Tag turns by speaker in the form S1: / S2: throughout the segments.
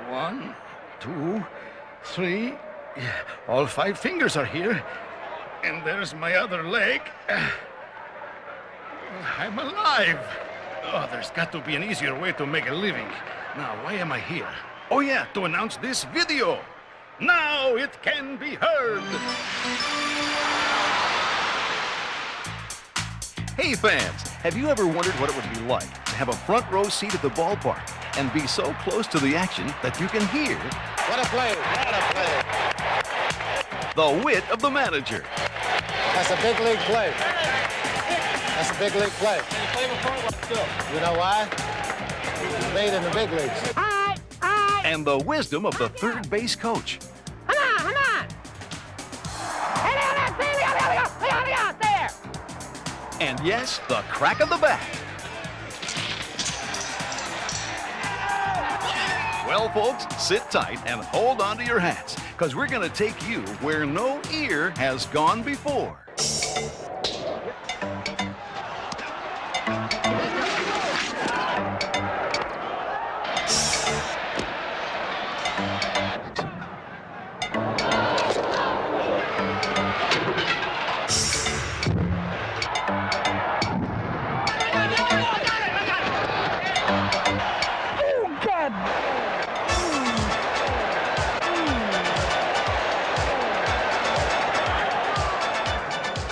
S1: 1, 2, 3. Yeah, all 5 fingers are here. And there's my other leg. I'm alive. Oh, there's got to be an easier way to make a living. Now, why am I here? Oh, yeah, to announce this video. Now it can be heard.
S2: Hey fans, have you ever wondered what it would be like to have a front row seat at the ballpark and be so close to the action that you can hear
S3: What a play! What a play!
S2: the wit of the manager?
S3: That's a big league play. That's a big league play. You know why? It's made in the big leagues.
S2: And the wisdom of the third base coach.
S4: Come on! There!
S2: And yes, the crack of the bat. Well, folks, sit tight and hold on to your hats, because we're going to take you where no ear has gone before.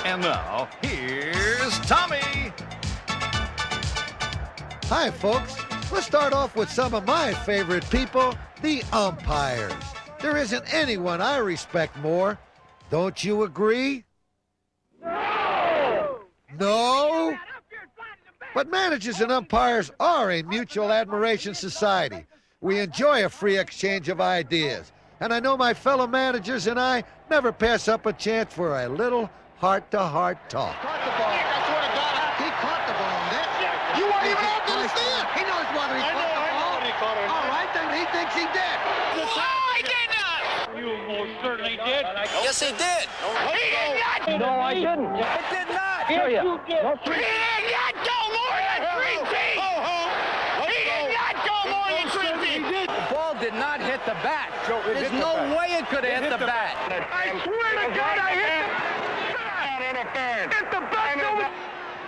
S2: And now, here's Tommy.
S5: Hi, folks. Let's start off with some of my favorite people, the umpires. There isn't anyone I respect more. Don't you agree? No! No? But managers and umpires are a mutual admiration society. We enjoy a free exchange of ideas. And I know my fellow managers and I never pass up a chance for a little heart-to-heart talk.
S3: Caught the ball. I swear to God, he caught the ball. You weren't even out to see it. He knows whether he caught the ball. All right, then he thinks he did.
S4: Oh, he did not!
S6: You most certainly did.
S3: Yes, he did.
S4: He did not!
S6: No, I didn't.
S3: It did not.
S6: Yes, you did.
S4: He did not go more than 3 feet! He did not go more than 3 feet!
S7: The ball did not hit the bat. There's no way it could have hit the bat.
S4: I swear to God, I hit the bat! Hit the bat!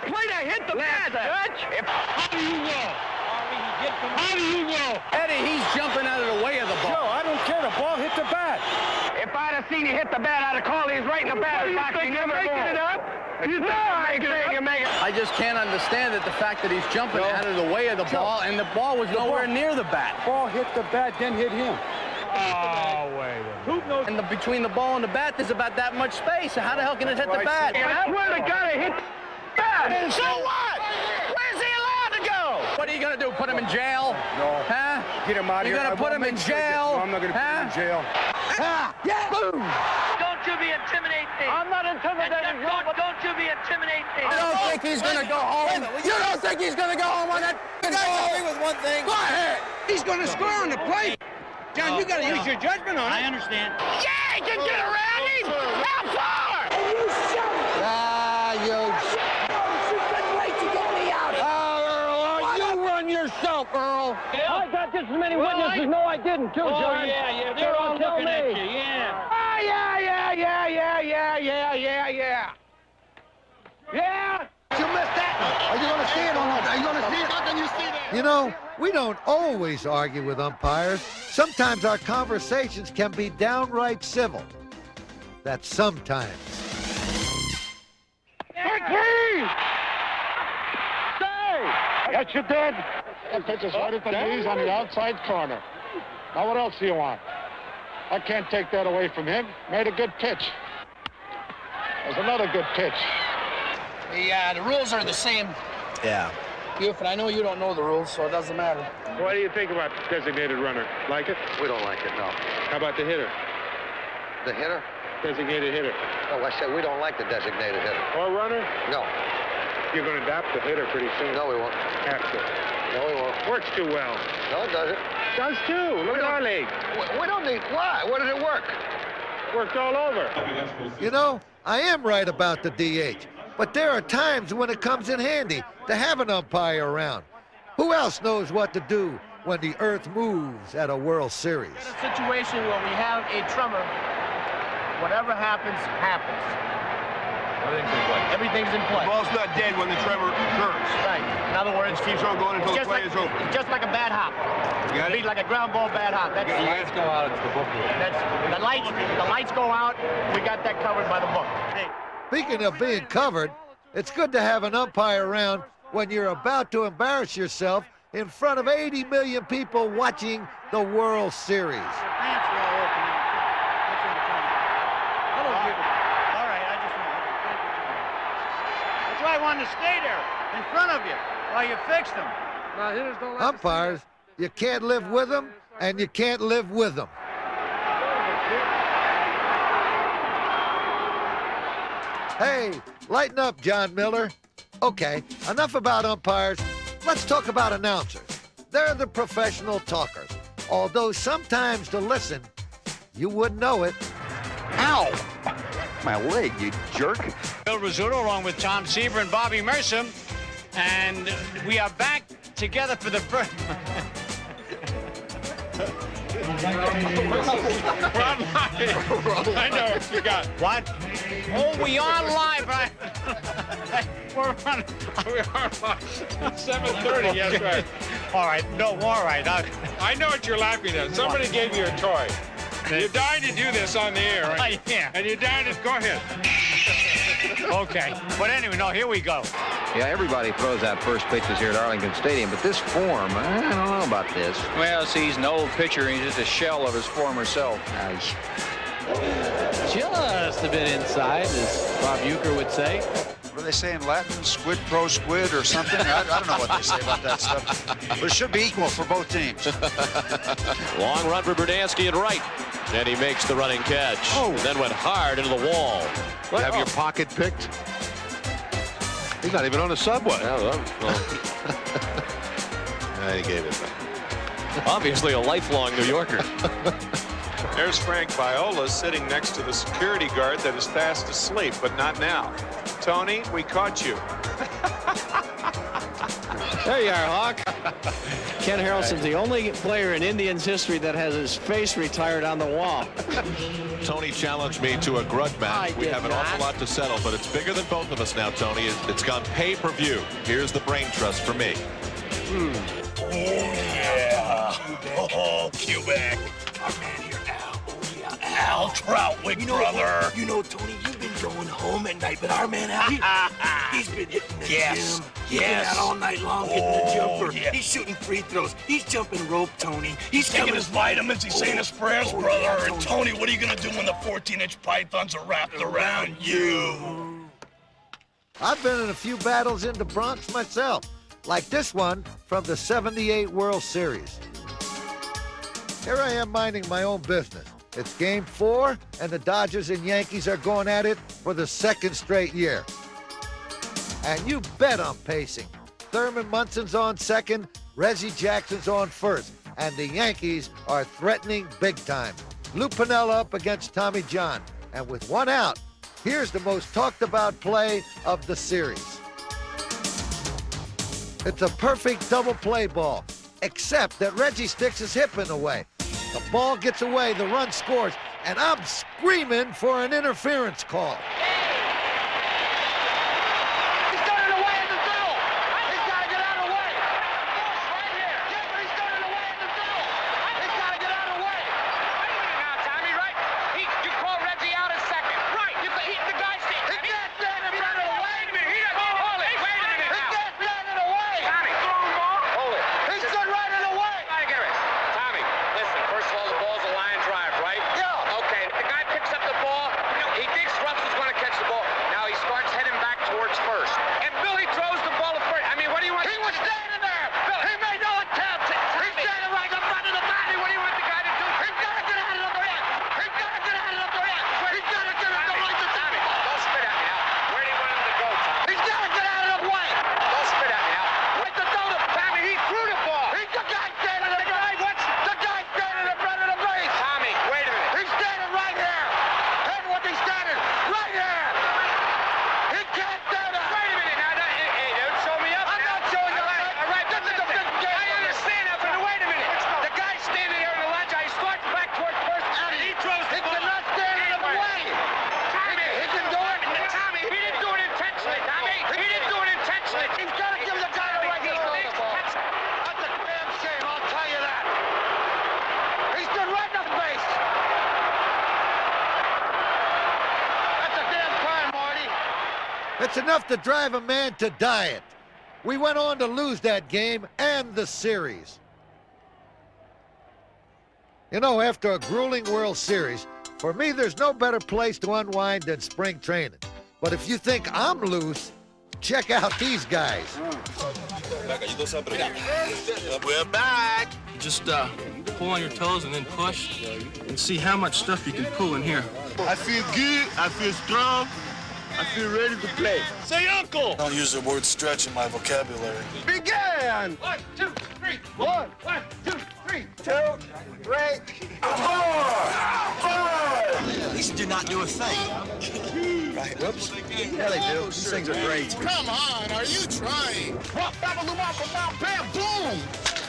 S4: Plate, I hit the bat, Judge!
S6: How do you know? How do you know?
S7: Eddie, he's jumping out of the way of the ball.
S6: Joe, I don't care. The ball hit the bat.
S4: If I'd have seen you hit the bat, I'd have called he's right in the batter's box. You never making it up? You know I ain't saying you're making it up.
S7: I just can't understand that the fact that he's jumping out of the way of the ball, and the ball was nowhere near the bat.
S6: Ball hit the bat, then hit him. Oh, wait a minute. Who knows?
S7: And between the ball and the bat, there's about that much space. So how the hell can it hit the bat?
S4: I swear to God, I hit the bat. So what? Where's he allowed to go?
S7: What are you gonna do? Put him in jail?
S6: No.
S7: Huh?
S6: Get him out of
S7: You're
S6: here.
S7: gonna put him in jail?
S6: No, I'm not gonna put him in jail.
S7: Boom!
S8: Don't you be intimidating me.
S6: I'm not intimidating you.
S8: Don't you be intimidating me.
S7: You don't think he's gonna go home? You don't think he's gonna go home on that ball?
S3: with one thing.
S7: Go ahead!
S3: He's going to score on the plate. John, you got to use your judgment on it.
S8: I understand.
S4: Yeah, he can get around him. How far?
S3: You run yourself, Earl.
S6: I got just as many witnesses. No, I didn't, too, John.
S8: Oh, yeah. They're all looking at you, yeah.
S4: Oh, yeah. Yeah?
S3: You missed that one. Are you going to see it or not? Are you going to see it? How can you see that?
S5: You know, we don't always argue with umpires. Sometimes our conversations can be downright civil. That's sometimes.
S6: Yes, you did.
S9: That pitch is right at the knees on the outside corner. Now, what else do you want? I can't take that away from him. Made a good pitch. There's another good pitch.
S3: The rules are the same.
S2: Yeah.
S3: Buford, I know you don't know the rules, so it doesn't matter.
S9: What do you think about designated runner? Like it?
S10: We don't like it, no.
S9: How about the hitter?
S10: The hitter?
S9: Designated hitter.
S10: No, I said we don't like the designated hitter.
S9: Or runner?
S10: No.
S9: You're going to adopt the hitter pretty soon.
S10: No, we won't.
S9: Have to.
S10: No, we won't.
S9: Works too well.
S10: No, it doesn't.
S9: Does too. Look at our league.
S10: We don't need... Why? What did it work?
S9: Worked all over.
S5: You know, I am right about the DH, but there are times when it comes in handy to have an umpire around. Who else knows what to do when the earth moves at a World Series.
S4: In a situation where we have a tremor, whatever happens, happens.
S11: Everything's in play.
S4: Everything's in play.
S11: The ball's not dead when the tremor occurs.
S4: Right. In other words,
S11: Keeps on going until the
S4: just
S11: play
S4: like,
S11: is over.
S4: it's just like a bad hop.
S11: You got it?
S4: Like a ground ball bad hop. That's
S11: The lights go out, it's the book rule.
S4: the lights go out. We got that covered by the book. Hey.
S5: Speaking of being covered, it's good to have an umpire around when you're about to embarrass yourself in front of 80 million people watching the World Series.
S4: That's why I wanted to stay there in front of you while you fixed them.
S5: Umpires, you can't live with them, and you can't live with them. Hey, lighten up, John Miller. Okay, enough about umpires. Let's talk about announcers. They're the professional talkers. Although sometimes to listen, you wouldn't know it.
S2: Ow! My leg, you jerk.
S12: Bill Rizzuto along with Tom Seaver and Bobby Mercer. And we are back together for the first...
S6: I know, I forgot.
S12: What? Oh, we are live. We're on.
S6: We are live. 7:30, yes, right.
S12: All right, no, all right.
S6: I know what you're laughing at. Somebody gave you a toy. You're dying to do this on the air, right?
S12: Yeah.
S6: And you're dying to... Go ahead.
S12: Okay. But anyway, no, here we go.
S10: Yeah, everybody throws out first pitches here at Arlington Stadium, but this form, I don't know about this.
S7: Well, see, he's an old pitcher. He's just a shell of his former self.
S13: Just a bit inside, as Bob Uecker would say.
S14: What do they say in Latin? Squid pro squid or something? I don't know what they say about that stuff. But it should be equal for both teams.
S15: Long run for Berdansky at right. And he makes the running catch. Oh. And then went hard into the wall.
S16: You have your pocket picked? He's not even on the subway.
S15: He gave it back. Obviously a lifelong New Yorker.
S17: There's Frank Viola sitting next to the security guard that is fast asleep, but not now. Tony, we caught you.
S13: There you are, Hawk. Ken Harrelson's the only player in Indians history that has his face retired on the wall.
S15: Tony challenged me to a grudge match. We have an awful lot to settle, but it's bigger than both of us now, Tony. It's gone pay-per-view. Here's the brain trust for me.
S1: Oh, yeah. Oh, Quebec. Our man here, Al. Oh, yeah, Al Troutwick, brother.
S18: You know, Tony, you've been going home at night, but our man Al, he's been hitting the gym. He's been out all night long hitting the jumper.
S1: Yeah.
S18: He's shooting free throws. He's jumping rope, Tony. He's
S1: taking his vitamins. He's saying his prayers, brother.
S18: Yeah,
S1: and Tony, what are you going to do when the 14-inch pythons are wrapped around you?
S5: I've been in a few battles in the Bronx myself, like this one from the '78 World Series. Here I am minding my own business. It's Game 4, and the Dodgers and Yankees are going at it for the second straight year. And you bet I'm pacing. Thurman Munson's on second, Reggie Jackson's on first, and the Yankees are threatening big time. Lou Piniella up against Tommy John, and with one out, here's the most talked about play of the series. It's a perfect double play ball, except that Reggie sticks his hip in the way. The ball gets away, the run scores, and I'm screaming for an interference call.
S4: He's got it away in the middle. He's got to get out of the way. Right here. Yeah, but he's got it away in the middle. He's got to get out of the way. Wait a minute now, Tommy, right? You call Reggie out in second. Right. The guy's standing. He can't stand in front of the way. Wait a minute. He doesn't hold it. Wait a minute now. He can't stand in the way. Tommy, throw the ball. Hold it. He stood right in the way.
S12: Tommy, listen, first of all, the ball's a line drive, right?
S4: Yeah.
S12: Okay, the guy picks up the ball. He thinks Russell's going to catch
S5: It's enough to drive a man to diet. We went on to lose that game and the series. You know, after a grueling World Series, for me, there's no better place to unwind than spring training. But if you think I'm loose, check out these guys.
S19: We're back. Just pull on your toes and then push and see how much stuff you can pull in here.
S18: I feel good. I feel strong. I feel ready to play.
S19: Say uncle!
S18: I don't use the word stretch in my vocabulary.
S19: Begin!
S18: 1, 2, 3. 1, 2, 3. 2, 3. 4.
S19: These do not do a thing.
S18: Right. Whoops. Yeah, they do. These things are great.
S19: Come on, are you trying? Bam, boom!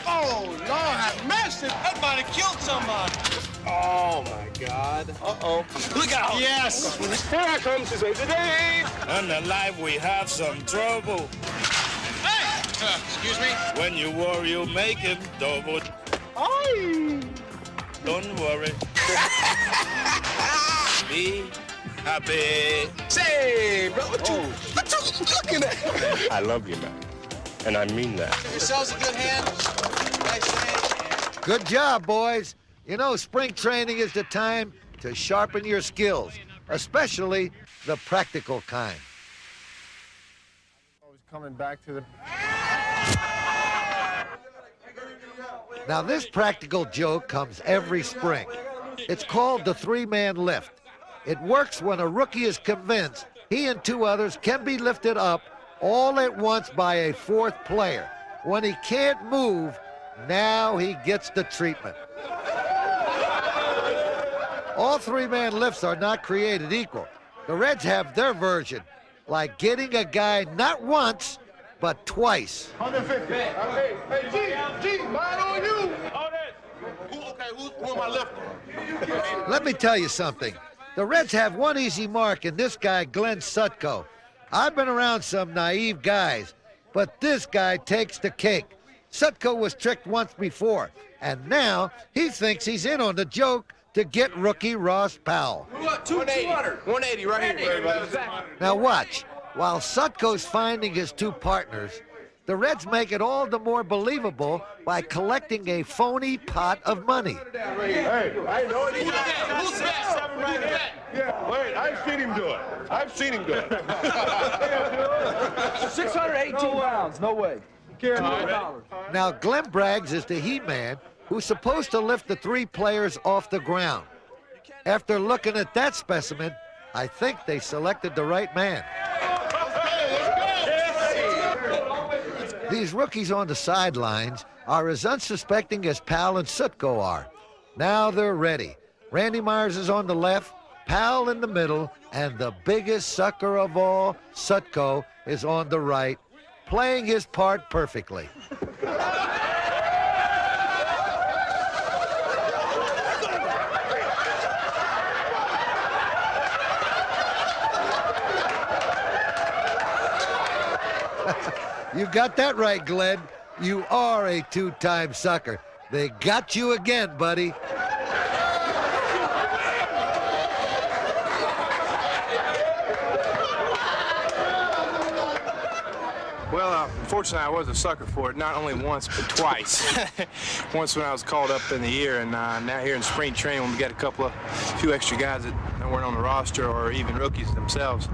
S19: Oh, Lord have mercy. That might have killed somebody.
S18: Oh, my God. Uh-oh.
S19: Look out. Yes.
S18: Here comes to save the day.
S19: On the life, we have some trouble. Hey! Excuse me? When you worry, you make it double.
S18: Oh.
S19: Don't worry. Be happy.
S18: Say, bro, what you looking at?
S11: I love you, man. And I mean that.
S19: Yourselves a good hand. Nice hand.
S5: Good job, boys. You know, spring training is the time to sharpen your skills, especially the practical kind.
S16: Always coming back to the...
S5: Now, this practical joke comes every spring. It's called the three-man lift. It works when a rookie is convinced he and two others can be lifted up all at once by a fourth player. When he can't move, now he gets the treatment. All three-man lifts are not created equal. The Reds have their version, like getting a guy not once, but twice.
S18: 150. Hey, G, mine on you. Who am I lifting?
S5: Let me tell you something. The Reds have one easy mark in this guy, Glenn Sutko. I've been around some naive guys, but this guy takes the cake. Sutko was tricked once before, and now he thinks he's in on the joke to get rookie Ross Powell.
S19: 200. 180 right here.
S5: Now watch. While Sutko's finding his two partners, the Reds make it all the more believable by collecting a phony pot of money.
S18: Hey, I know it.
S19: Who's that?
S18: Yeah, wait, I've seen him do it. I've seen him do it.
S20: 618 pounds, no way.
S5: Now, Glenn Braggs is the He-Man who's supposed to lift the three players off the ground. After looking at that specimen, I think they selected the right man. These rookies on the sidelines are as unsuspecting as Powell and Sutko are. Now they're ready. Randy Myers is on the left, Powell in the middle, and the biggest sucker of all, Sutko, is on the right, playing his part perfectly. You got that right, Glenn. You are a two-time sucker. They got you again, buddy.
S21: Well, unfortunately, I was a sucker for it, not only once, but twice. Once when I was called up in the year, and now here in spring training when we got a few extra guys that weren't on the roster or even rookies themselves.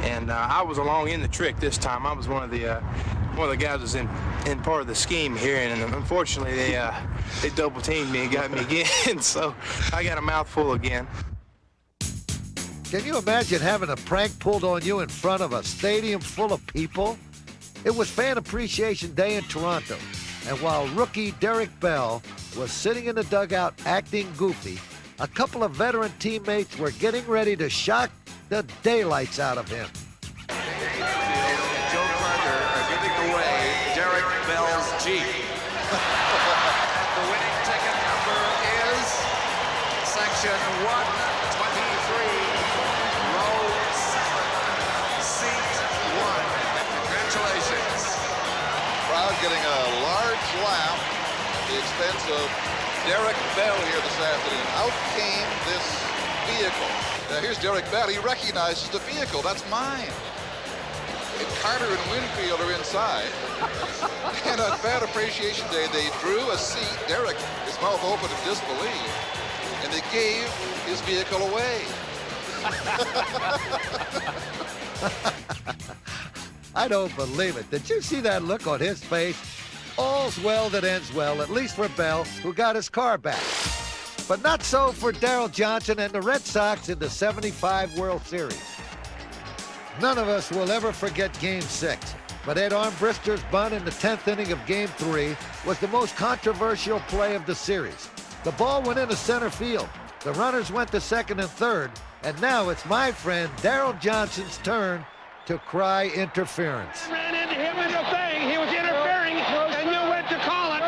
S21: And I was along in the trick this time. I was one of the guys that was in part of the scheme here, and unfortunately they double teamed me and got me again. So I got a mouthful again.
S5: Can you imagine having a prank pulled on you in front of a stadium full of people? It was Fan Appreciation Day in Toronto, and while rookie Derek Bell was sitting in the dugout acting goofy, a couple of veteran teammates were getting ready to shock the daylights out of him.
S22: Joe Carter are giving away Derek Bell's Jeep. The winning ticket number is section 123, row 7, seat 1. Congratulations.
S23: Crowd getting a large laugh at the expense of Derek Bell here this afternoon. Out came this vehicle. Now here's Derek Bell. He recognizes the vehicle. That's mine. and Carter and Winfield are inside. And on Fan Appreciation Day, they drew a seat. Derek, his mouth open in disbelief, and they gave his vehicle away.
S5: I don't believe it. Did you see that look on his face? All's well that ends well, at least for Bell, who got his car back. But not so for Darryl Johnson and the Red Sox in the '75 World Series. None of us will ever forget Game 6, but Ed Armbrister's bunt in the 10th inning of Game 3 was the most controversial play of the series. The ball went into center field. The runners went to second and third, and now it's my friend Darryl Johnson's turn to cry interference.
S19: Ran into him in the thing. He was interfering, and you went to call it.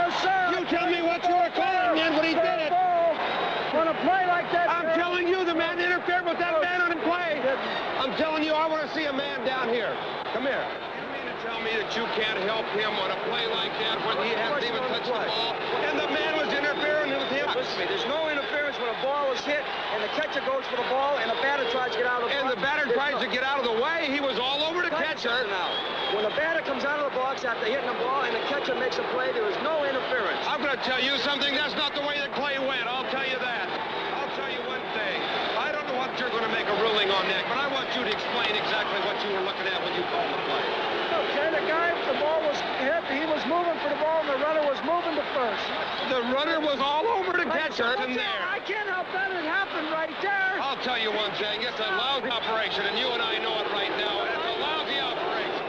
S19: You tell me what you were calling, man, when he did it. On a play like that, I'm telling you, the man interfered with that man on the play. I'm telling you, I want to see a man down here. Come here. You mean to tell me that you can't help him on a play like that when he hasn't even touched the ball, and the man was interfering with him?
S20: Listen to me, there's no interference when a ball is hit and the catcher goes for the ball and the batter tries to get out of the box.
S19: And the batter tries to get out of the way. He was all over the catcher.
S20: Now, when the batter comes out of the box after hitting the ball and the catcher makes a play, there is no interference.
S19: I'm going to tell you something. That's not the way the play went. I'll tell you that. I'll tell you one thing. I don't know what you're going to make a ruling on that, but I want you to explain exactly what you were looking at when you called the play.
S20: Okay, the ball was hit. He was moving for the ball, and the runner was moving to first.
S19: The runner was all over the catcher in there.
S20: I can't help that. It happened right there.
S19: I'll tell you one thing. It's a lousy operation, and you and I know it right now. It's a lousy operation.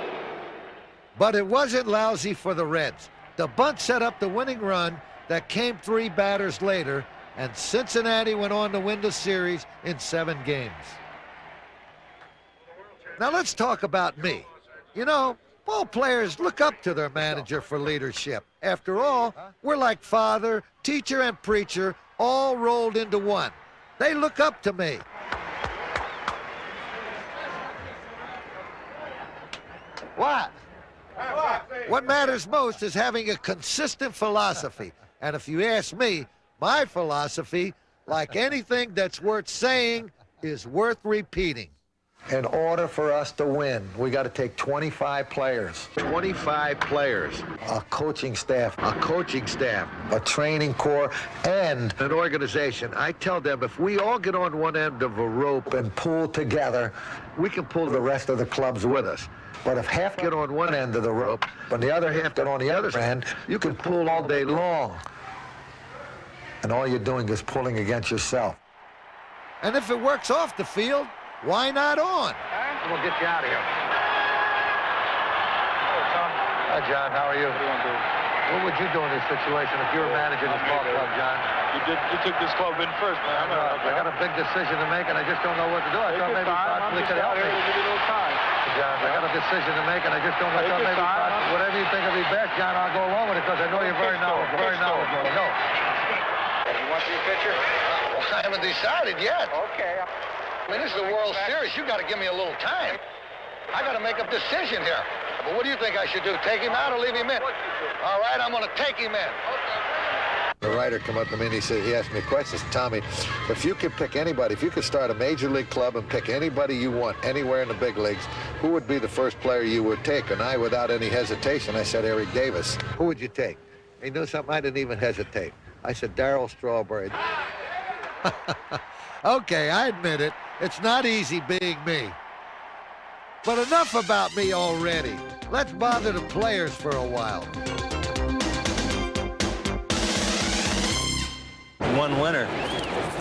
S5: But it wasn't lousy for the Reds. The bunt set up the winning run that came 3 batters later, and Cincinnati went on to win the series in 7 games. Now let's talk about me. You know, ball players look up to their manager for leadership. After all, we're like father, teacher, and preacher all rolled into one. They look up to me. What? What matters most is having a consistent philosophy. And if you ask me, my philosophy, like anything that's worth saying, is worth repeating. In order for us to win, we got to take 25 players. 25 players. A coaching staff. A coaching staff. A training corps and an organization. I tell them if we all get on one end of a rope and pull together, we can pull the rest of the clubs with us. But if half get on one end of the rope and the other half get on the other end, you can pull all day long. And all you're doing is pulling against yourself. And if it works off the field, why not on? We'll get you out of here. Hi, John. How are you? What would you do in this situation if you were managing this ball club, John?
S6: You took this club in first, man.
S5: I got a big decision to make, and I just don't know what to do. I thought maybe possibly could help me. John, I got a decision to make, and I just don't know. Maybe whatever you think would be best, John, I'll go along with it because I know you're very knowledgeable. No.
S20: You want your pitcher?
S5: I haven't decided yet.
S20: Okay.
S5: I mean, this is the World Series. You got to give me a little time. I got to make a decision here. But what do you think I should do? Take him out or leave him in? All right, I'm going to take him in. The writer come up to me and he asked me a question. Tommy, if you could pick anybody, if you could start a major league club and pick anybody you want anywhere in the big leagues, who would be the first player you would take? And I, without any hesitation, I said Eric Davis. Who would you take? He knew something. I didn't even hesitate. I said Darryl Strawberry. Okay, I admit it. It's not easy being me. But enough about me already. Let's bother the players for a while.
S3: One winter,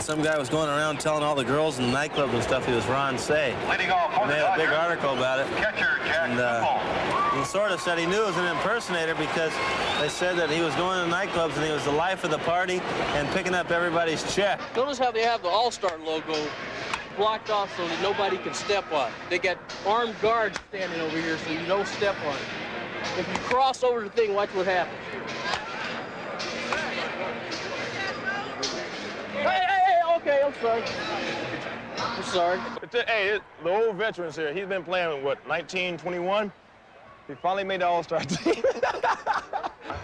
S3: some guy was going around telling all the girls in the nightclubs and stuff he was Ron Say.
S19: Leading off for
S3: and they had a big article about it.
S19: Catcher Jack
S3: and he sort of said he knew it was an impersonator because they said that he was going to nightclubs and he was the life of the party and picking up everybody's check.
S8: Notice how they have the All-Star logo blocked off so that nobody can step on it. They got armed guards standing over here so you don't step on it. If you cross over the thing, watch what happens. Hey, okay, I'm sorry. I'm sorry.
S21: Hey, the old veterans here, he's been playing, what, 1921? He finally made the All-Star team.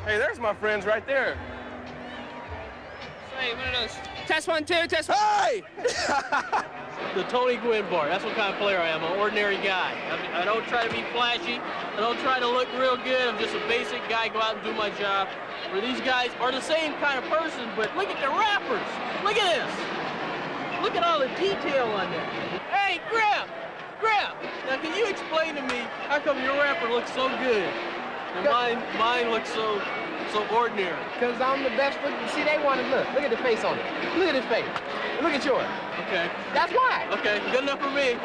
S21: Hey, there's my friends right there.
S8: Hey, what are those? Test 1, 2, test 1.
S5: Hey!
S8: the Tony Gwynn bar. That's what kind of player I am, an ordinary guy. I don't try to be flashy. I don't try to look real good. I'm just a basic guy, go out and do my job. Where these guys are the same kind of person, but look at the wrappers. Look at this. Look at all the detail on there. Hey, Griff! Now can you explain to me how come your wrapper looks so good and mine looks so ordinary?
S7: Because I'm the best looking. See, they want to look. Look at the face on it. Look at his face. Look at yours.
S8: Okay.
S7: That's why.
S8: Okay, good enough for me.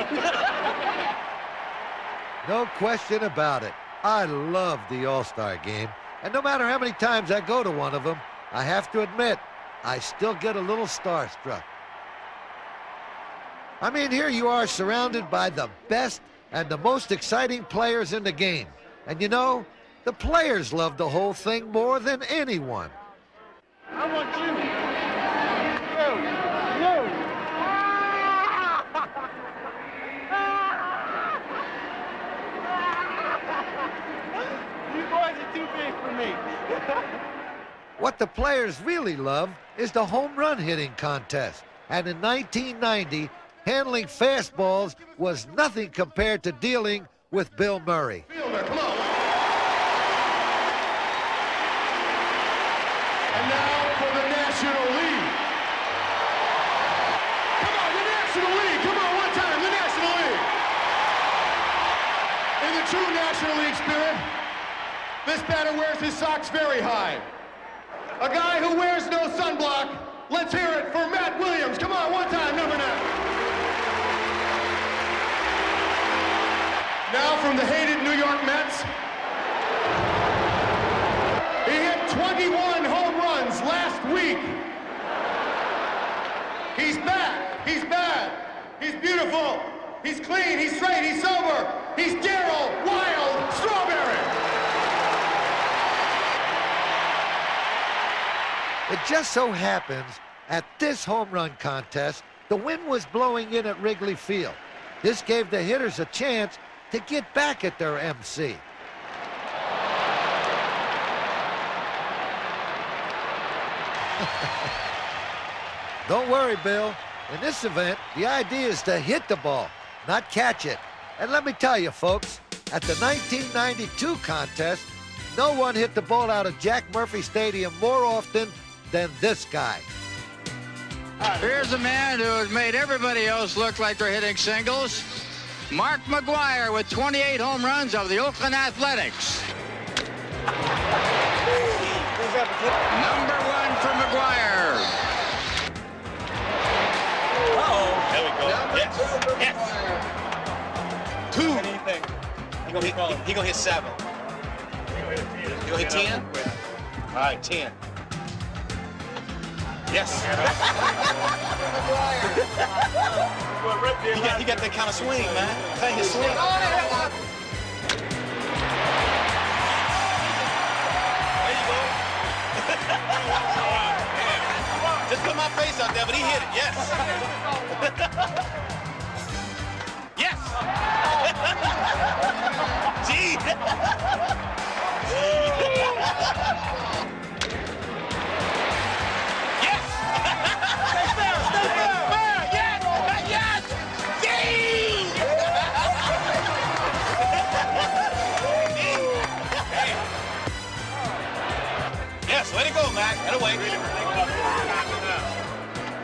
S5: No question about it. I love the All-Star game. And no matter how many times I go to one of them, I have to admit, I still get a little starstruck. I mean, here you are surrounded by the best and the most exciting players in the game. And you know, the players love the whole thing more than anyone.
S19: I want you. You boys are too big for me.
S5: What the players really love is the home run hitting contest. And in 1990, handling fastballs was nothing compared to dealing with Bill Murray.
S19: Fielder, come on. And now for the National League. Come on, the National League. Come on, one time, the National League. In the true National League spirit, this batter wears his socks very high. A guy who wears no sunblock. Let's hear it for Matt Williams. Come on, one time, number 9. Now from the hated New York Mets, he hit 21 home runs last week. He's back, he's bad, he's beautiful, he's clean, he's straight, he's sober, he's Darryl Wild Strawberry.
S5: It just so happens, at this home run contest, the wind was blowing in at Wrigley Field. This gave the hitters a chance to get back at their MC. Don't worry, Bill. In this event, the idea is to hit the ball, not catch it. And let me tell you, folks, at the 1992 contest, no one hit the ball out of Jack Murphy Stadium more often than this guy.
S12: Here's a man who has made everybody else look like they're hitting singles. Mark McGwire with 28 home runs of the Oakland Athletics. Number 1 for McGwire.
S2: Uh-oh. There we go. Yes. Yes. 2.
S18: What do you think?
S2: He gonna hit 7. He gonna hit 10? All right, 10. Yes. he got that kind of swing, man. That his swing. There you go. Just put my face out there, but he hit it. Yes. Yes. Gee. Yes, let it go, Mac. Get away.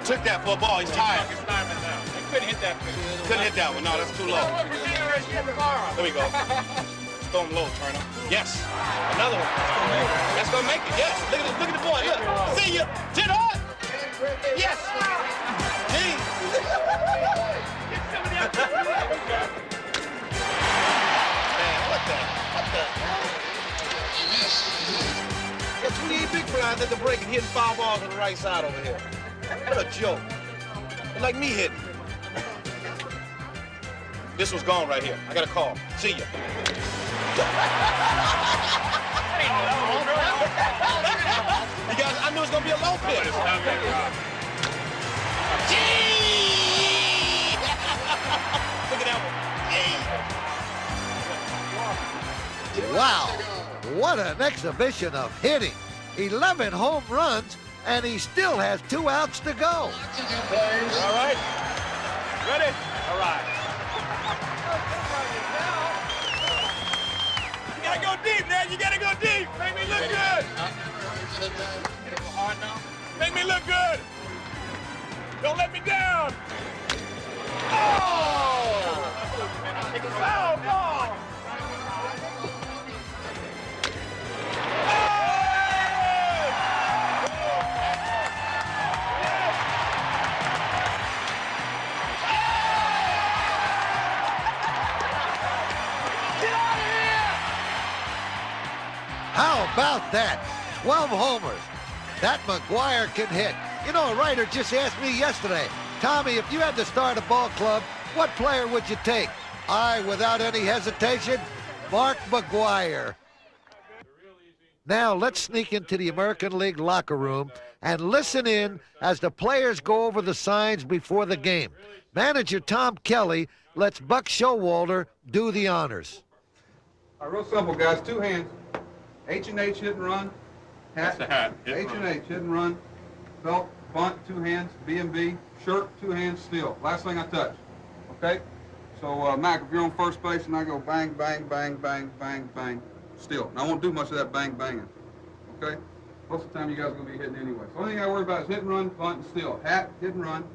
S2: Took that for a ball. He's tired.
S18: Couldn't hit that.
S2: Couldn't hit that one. No, that's too low. There we go. Throw him low, Turner. Yes. Another one. That's gonna make it. Yes. Look at the boy. Look. See ya. Get on. Yes. Gee. Man, what the? Got 28 big flies at the break and hitting foul balls on the right side over here. What a joke. Like me hitting. This one's gone right here. I got a call. See ya. You guys, I knew it was gonna be a low pitch. Gee! Look at that one.
S5: Wow, what an exhibition of hitting. 11 home runs, and he still has 2 outs to go.
S2: All right. Ready? All right. You gotta go deep, man. You gotta go deep. Make me look good. Hard now. Make me look good. Don't let me down. Oh! Foul ball.
S5: How about that? 12 homers. That McGwire can hit. You know, a writer just asked me yesterday, Tommy, if you had to start a ball club, what player would you take? Without any hesitation, Mark McGwire. Now let's sneak into the American League locker room and listen in as the players go over the signs before the game. Manager Tom Kelly lets Buck Showalter do the honors.
S9: All right, real simple, guys. 2 hands. H and H, hit and run. Hat.
S17: That's the hat.
S9: H and H, hit and run. Belt, bunt, 2 hands. B and B. Shirt, 2 hands, steal. Last thing I touch. Okay? So, Mac, if you're on first base and I go bang, bang, bang, bang, bang, bang, steal. And I won't do much of that bang, banging. Okay? Most of the time you guys are going to be hitting anyway. So the only thing I worry about is hit and run, bunt, and steal. Hat, hit and run.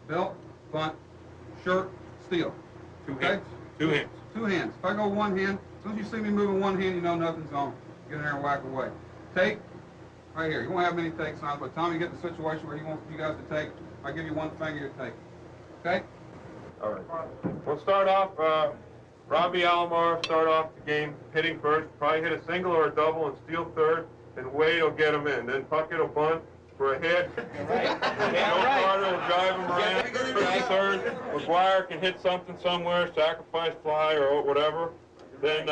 S9: Belt, bunt, shirt, steal.
S17: 2
S9: Okay?
S17: hands. 2 hands.
S9: 2 hands. If I go 1 hand, as soon as you see me moving 1 hand, you know nothing's on. Get in there and whack away. Take, right here. You won't have many takes on it, but Tommy, get in the situation where he wants you guys to take. I'll give you 1 finger to take. Okay?
S17: All right. We'll start off, Robbie Alomar start off the game hitting first. Probably hit a single or a double and steal third. And Wade will get him in. Then Puckett will bunt for a hit. Joe Carter will drive him around for third. McGwire can hit something somewhere, sacrifice fly or whatever. Then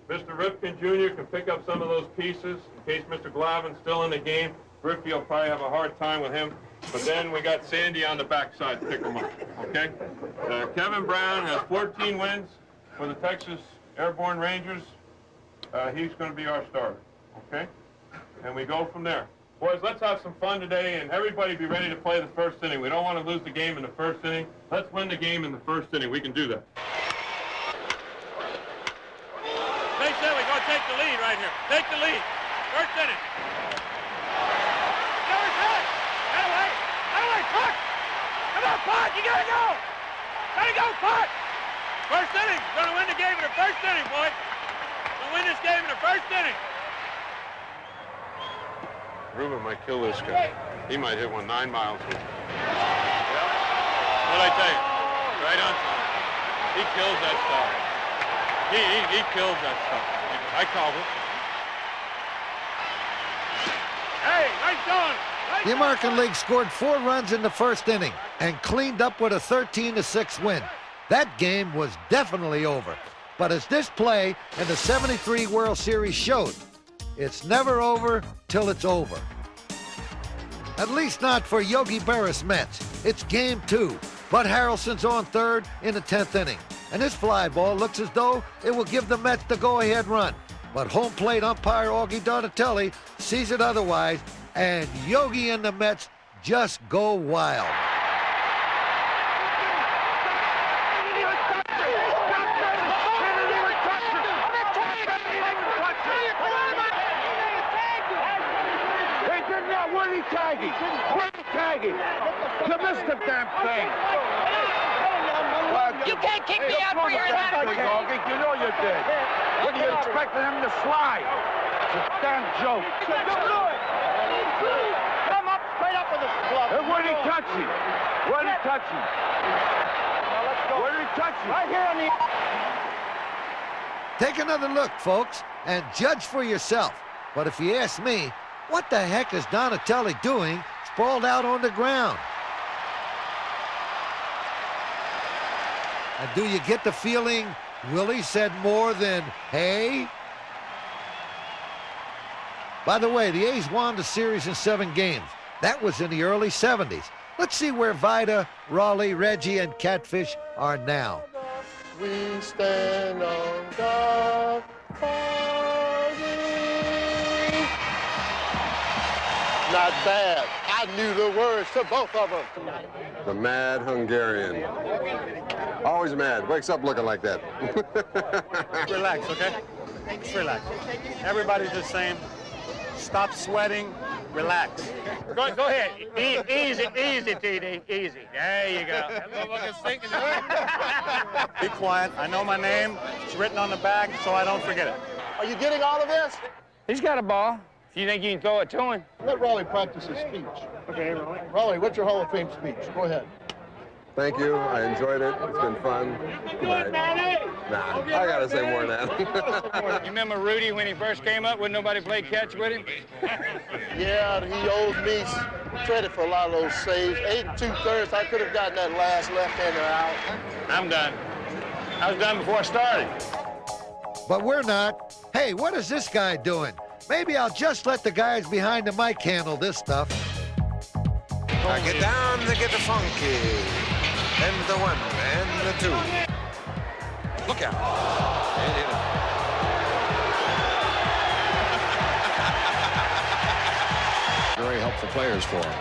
S17: Mr. Ripken Jr. can pick up some of those pieces in case Mr. Glavin's still in the game. Griffey will probably have a hard time with him. But then we got Sandy on the backside to pick him up, okay? Kevin Brown has 14 wins for the Texas Airborne Rangers. He's going to be our starter, okay? And we go from there. Boys, let's have some fun today, and everybody be ready to play the first inning. We don't want to lose the game in the first inning. Let's win the game in the first inning. We can do that.
S2: They said we're going to take the lead right here. Take the lead. First inning. Puck! Come on, Puck! You gotta go! Gotta go, Puck! First inning. Gonna win the game in the first inning, boy. Gonna win this game in the first inning.
S17: Ruben might kill this guy. He might hit one 9 miles. Yeah. What'd I tell you? Right on time. He kills that stuff. He kills that stuff. I called it.
S2: Hey, nice going!
S5: The American League scored 4 runs in the first inning and cleaned up with a 13-6 win. That game was definitely over. But as this play in the '73 World Series showed, it's never over till it's over. At least not for Yogi Berra's Mets. It's game 2. Bud Harrelson's on third in the 10th inning. And this fly ball looks as though it will give the Mets the go-ahead run. But home plate umpire Augie Donatelli sees it otherwise, and Yogi and the Mets just go wild.
S19: Where'd he tag him? Where'd he tag him? You missed the damn thing.
S4: You can't kick me out for your left.
S19: You know you did. What are you expecting him to slide? It's a damn joke.
S4: Come up, straight up with his glove.
S19: Where'd he touch him? Where'd he touch him? Where'd he touch him?
S4: Right here on the...
S5: Take another look, folks, and judge for yourself. But if you ask me, what the heck is Donatelli doing sprawled out on the ground? And do you get the feeling Willie said more than, hey? By the way, the A's won the series in 7 games. That was in the early 70s. Let's see where Vida, Raleigh, Reggie, and Catfish are now.
S2: We stand on God.
S10: not bad. I knew the words to both of them.
S13: The mad Hungarian. Always mad. Wakes up looking like that.
S14: Relax, okay? Just relax. Everybody's the same. Stop sweating. Relax.
S19: Go ahead. Easy, TD. Easy. There you go.
S14: Be quiet. I know my name. It's written on the back, so I don't forget it.
S10: Are you getting all of this?
S19: He's got a ball. If you think you can throw it to him.
S10: Let Raleigh practice his speech.
S19: Okay, Raleigh.
S10: Raleigh, what's your Hall of Fame speech? Go ahead.
S13: Thank you. I enjoyed it. It's been fun. Good night. Nah, I gotta say more than that.
S19: You remember Rudy when he first came up? Wouldn't nobody play catch with him?
S10: Yeah, he owes me credit for a lot of those saves. 8 2/3. I could have gotten that last left-hander out.
S19: I'm done. I was done before I started.
S5: But we're not. Hey, what is this guy doing? Maybe I'll just let the guys behind the mic handle this stuff.
S16: Get down to get the funky. And the 1 and the 2. Look out. And hit it.
S24: Very helpful players for him.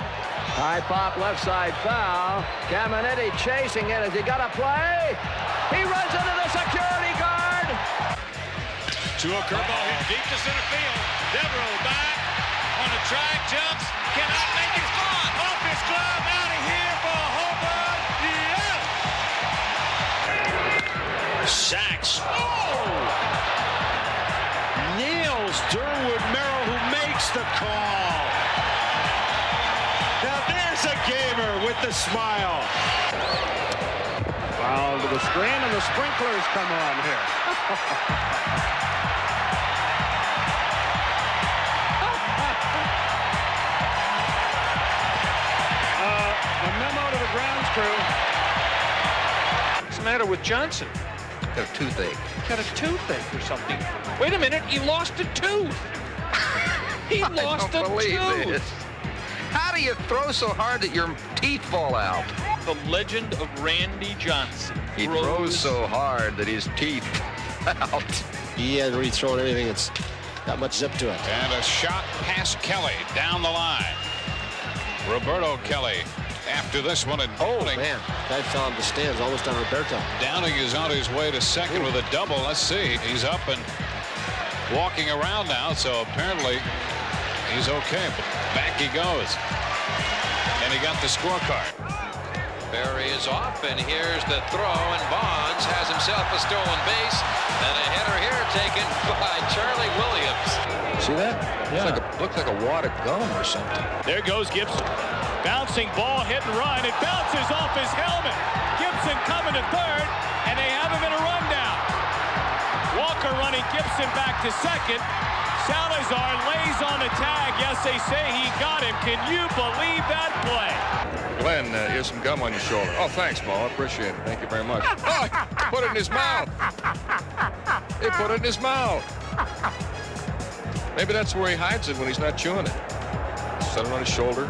S12: High pop, left side foul. Caminetti chasing it. Has he got a play? He runs into the security guard.
S4: To a curveball hit deep to center field. Devereaux back on the track, jumps, cannot make it. Off his glove, out of here for a home run. Yeah! Sacks. Oh! Nails Durwood Merrill, who makes the call. Now there's a gamer with the smile.
S14: Foul to the screen, and the sprinklers come on here. A memo to the grounds crew.
S6: What's the matter with Johnson?
S16: Got a toothache.
S6: Got a toothache or something. Wait a minute, he lost a tooth. He lost a tooth.
S16: This. How do you throw so hard that your teeth fall out?
S6: The legend of Randy Johnson.
S16: He throws so hard that his teeth out.
S24: He hasn't really thrown anything that's got much zip to it.
S4: And a shot past Kelly down the line. Roberto Kelly after this one. And Downing.
S24: Man, guy fell in the stands almost on Roberto.
S4: Downing is on his way to second with a double. Let's see. He's up and walking around now, so apparently he's okay. But back he goes. And he got the scorecard.
S22: Barry is off, and here's the throw, and Bonds has himself a stolen base, and a hitter here taken by Charlie Williams.
S16: See that? Yeah. Looks like a wad of gum or something.
S4: There goes Gibson. Bouncing ball, hit and run. It bounces off his helmet. Gibson coming to third, and they have him in a rundown. Walker running Gibson back to second. Salazar lays on the tag. Yes, they say he got him. Can you believe that play?
S23: Glenn, here's some gum on your shoulder. Oh, thanks, Mo. I appreciate it. Thank you very much. Oh, put it in his mouth. He put it in his mouth. Maybe that's where he hides it when he's not chewing it. Set it on his shoulder.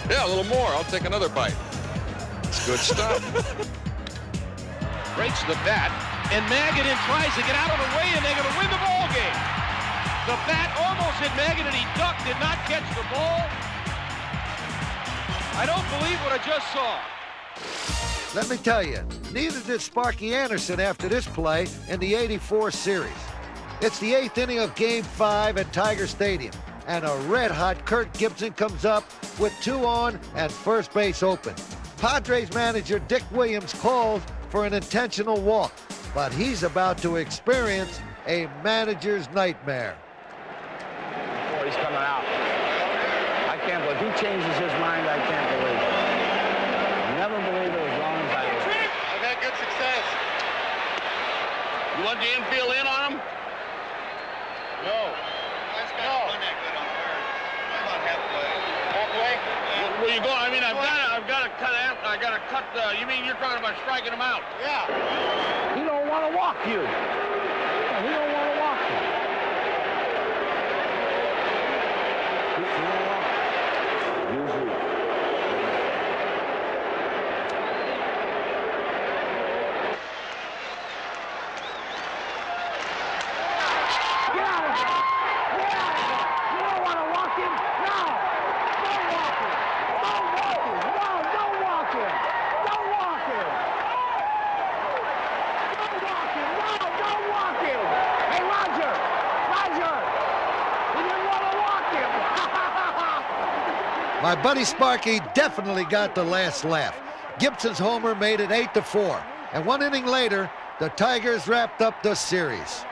S23: Yeah, a little more. I'll take another bite. It's good stuff.
S6: Breaks the bat, and Magadan tries to get out of the way, and they're going to win the ball game. The bat almost hit Magadan. He ducked, did not catch the ball. I don't believe what I just saw.
S5: Let me tell you, neither did Sparky Anderson after this play in the '84 series. It's the 8th inning of Game 5 at Tiger Stadium, and a red-hot Kirk Gibson comes up with 2 on and first base open. Padres manager Dick Williams calls for an intentional walk, but he's about to experience a manager's nightmare.
S7: Oh, he's coming out. I can't believe he changes his mind. I can't believe it. Never believe it was wrong by him.
S19: I've had good success. You want the infield in on him? No. No. Halfway? Where you going? I mean, I've got to cut out. I got to cut the. You mean you're talking about striking him out? Yeah.
S7: He don't want to walk you. He don't want to walk you.
S5: My buddy Sparky definitely got the last laugh. Gibson's homer made it 8-4. And 1 inning later, the Tigers wrapped up the series.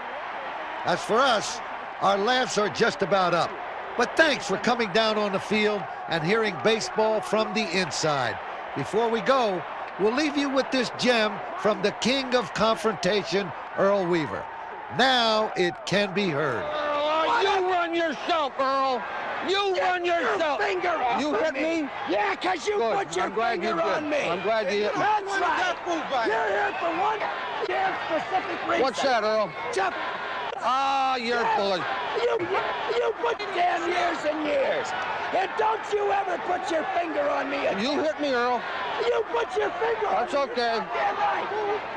S5: As for us, our laughs are just about up. But thanks for coming down on the field and hearing baseball from the inside. Before we go, we'll leave you with this gem from the king of confrontation, Earl Weaver. Now it can be heard.
S19: You run yourself, Earl. You run yourself.
S18: Finger off
S19: You hit me?
S18: Yeah, because you
S19: Good.
S18: put your
S19: I'm glad you
S18: finger
S19: did.
S18: on me.
S19: I'm glad you hit me.
S18: That's right. You're here for one damn specific reason.
S19: What's that, Earl?
S18: Just
S19: Ah, you're full of...
S18: You put damn years and years. And don't you ever put your finger on me again.
S19: You hit me, Earl.
S18: You put your finger on me.
S19: That's okay.
S18: Damn right.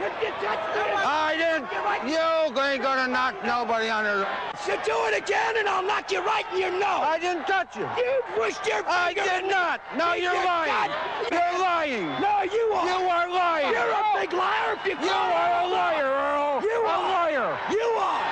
S18: You touched me.
S19: I didn't. You ain't gonna knock nobody on their...
S18: You do it again and I'll knock you right in your nose.
S19: I didn't touch you.
S18: You pushed your
S19: I
S18: finger
S19: did
S18: in
S19: not. No,
S18: me.
S19: you're lying. You're lying.
S18: No, you are.
S19: You are lying.
S18: You're a big liar if you
S19: You are a liar, Earl.
S18: You
S19: a
S18: are.
S19: liar.
S18: You are.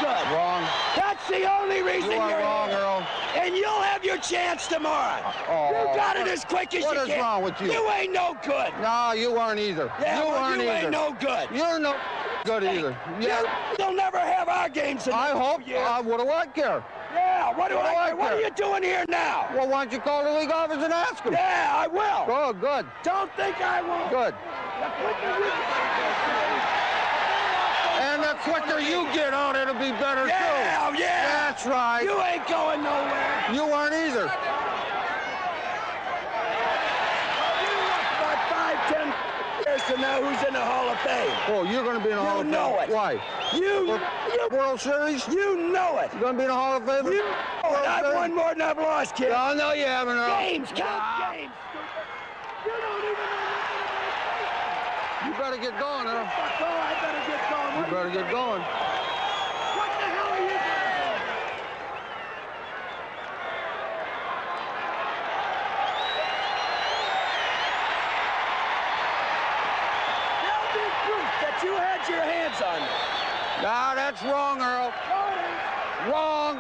S18: Good.
S19: Wrong.
S18: That's the only reason
S19: You are
S18: you're
S19: wrong,
S18: here.
S19: Earl.
S18: And you'll have your chance tomorrow.
S19: Oh,
S18: You got it as quick as you can.
S19: What is wrong with you?
S18: You ain't no good.
S19: No, you aren't either.
S18: Yeah,
S19: you
S18: well,
S19: aren't
S18: you
S19: either.
S18: ain't no good.
S19: You're no good either. Yeah.
S18: You'll never have our games.
S19: I hope. What do I care?
S18: Yeah, what do I care? What
S19: care?
S18: are you doing here now?
S19: Well, why don't you call the league office and ask them?
S18: Yeah, I will.
S19: Oh, good.
S18: Don't think I won't.
S19: Good. And the quicker you get on, it'll be better, too.
S18: Yeah.
S19: That's right.
S18: You ain't going nowhere.
S19: You aren't either.
S18: About 5, 10 years from now, who's in the Hall of Fame?
S19: Oh, you're going to be in the Hall of Fame.
S18: You know it.
S19: Why?
S18: You
S19: World Series?
S18: You know it.
S19: You're going to be in the Hall of Fame?
S18: You know it. I've won more than I've lost, kid.
S19: No, no, you haven't, Earl.
S18: Games, count games. You don't even know.
S19: You better get going, Earl.
S18: I better get going.
S19: You better get going.
S18: What the hell are you doing? There'll be proof that you had your hands on me.
S19: Nah, that's wrong, Earl. Wrong.